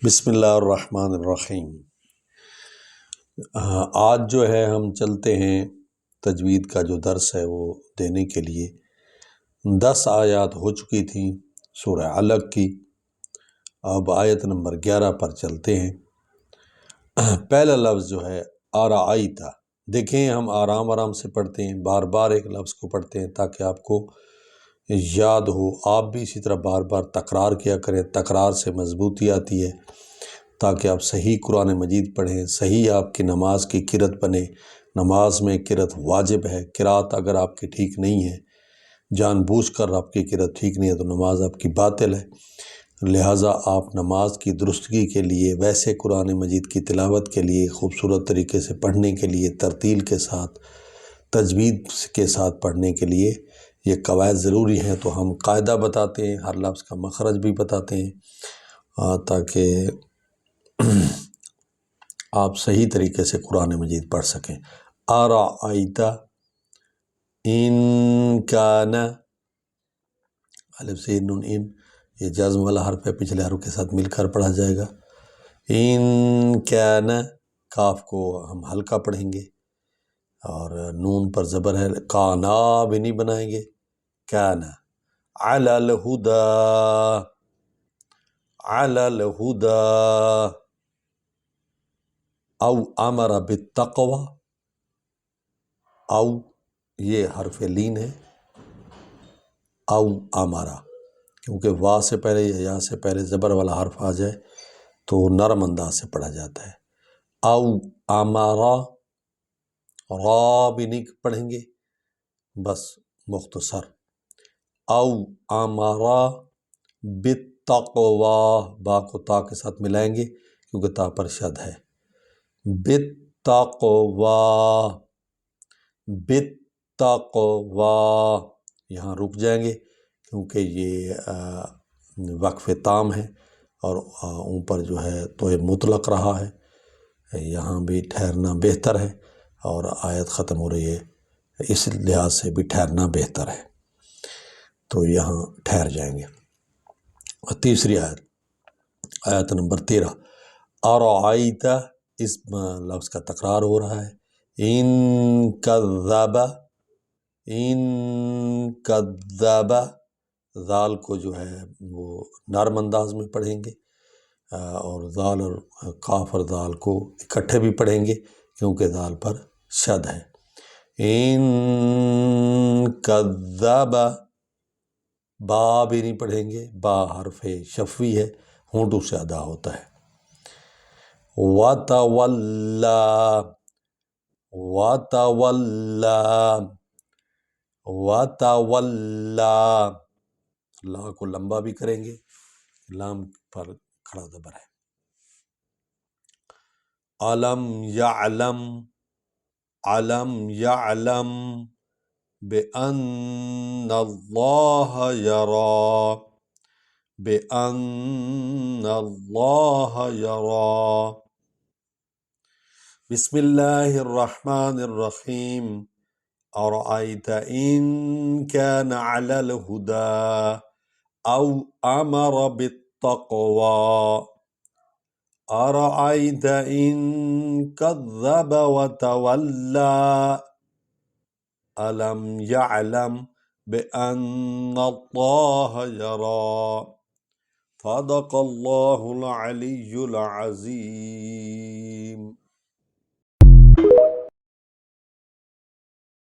بسم اللہ الرحمن الرحیم۔ آج جو ہے ہم چلتے ہیں تجوید کا جو درس ہے وہ دینے کے لیے۔ 10 آیات ہو چکی تھیں سورہ علق کی، اب آیت نمبر 11 پر چلتے ہیں۔ پہلا لفظ جو ہے آرائیتا، دیکھیں ہم آرام سے پڑھتے ہیں، بار بار ایک لفظ کو پڑھتے ہیں تاکہ آپ کو یاد ہو۔ آپ بھی اسی طرح بار بار تکرار کیا کریں، تکرار سے مضبوطی آتی ہے، تاکہ آپ صحیح قرآن مجید پڑھیں، صحیح آپ کی نماز کی قرأت بنے۔ نماز میں قرأت واجب ہے، قرأت اگر آپ کی ٹھیک نہیں ہے، جان بوجھ کر آپ کی قرأت ٹھیک نہیں ہے تو نماز آپ کی باطل ہے۔ لہٰذا آپ نماز کی درستگی کے لیے، ویسے قرآن مجید کی تلاوت کے لیے، خوبصورت طریقے سے پڑھنے کے لیے، ترتیل کے ساتھ، تجوید کے ساتھ پڑھنے کے لیے یہ قواعد ضروری ہیں۔ تو ہم قاعدہ بتاتے ہیں، ہر لفظ کا مخرج بھی بتاتے ہیں تاکہ آپ صحیح طریقے سے قرآن مجید پڑھ سکیں۔ آرائیتا ان کان، الف سے نون ان، یہ جزم والا حرف ہے، پچھلے حرف کے ساتھ مل کر پڑھا جائے گا۔ ان کان، کاف کو ہم ہلکا پڑھیں گے اور نون پر زبر ہے، کانا بھی نہیں بنائیں گے، کان علی الہدا، علی الہدا، او امر بالتقوی، او یہ حرف لین ہے، او امرا، کیونکہ وا سے پہلے یا یا سے پہلے زبر والا حرف آ جائے تو نرم انداز سے پڑھا جاتا ہے۔ او امرا، را بھی نہیں پڑھیں گے، بس مختصر، او امرا بالتقوی، با کو تا کے ساتھ ملائیں گے کیونکہ تا پر شد ہے، بالتقوی، بالتقوی، یہاں رک جائیں گے کیونکہ یہ وقف تام ہے اور اوپر جو ہے تو یہ مطلق رہا ہے، یہاں بھی ٹھہرنا بہتر ہے اور آیت ختم ہو رہی ہے، اس لحاظ سے بھی ٹھہرنا بہتر ہے، تو یہاں ٹھہر جائیں گے۔ اور تیسری آیت، آیت نمبر 13، آرائیتا، اس لفظ کا تکرار ہو رہا ہے، ان کذب، ان کذب، ذال کو جو ہے وہ نرم انداز میں پڑھیں گے اور ذال اور قاف اور ذال کو اکٹھے بھی پڑھیں گے کیونکہ ذال پر شد ہے۔ ان کذب، با بھی نہیں پڑھیں گے، با حرف شفوی ہے، ہونٹوں سے ادا ہوتا ہے۔ وَتَوَلَّا، وَتَوَلَّا، وَتَوَلَّا، لا کو لمبا بھی کریں گے، لام پر کھڑا زبر ہے۔ علم یعلم، علم یعلم بِأَنَّ اللَّهَ یَرَى، بِأَنَّ اللَّهَ یَرَى۔ بسم اللہ الرحمن الرحیم۔ أرأيت إن كان على الهدى أو أمر بالتقوى، أرأيت إن كذب وتولى، ألم يعلم بأن الله يرى۔ صدق الله العلي العظيم۔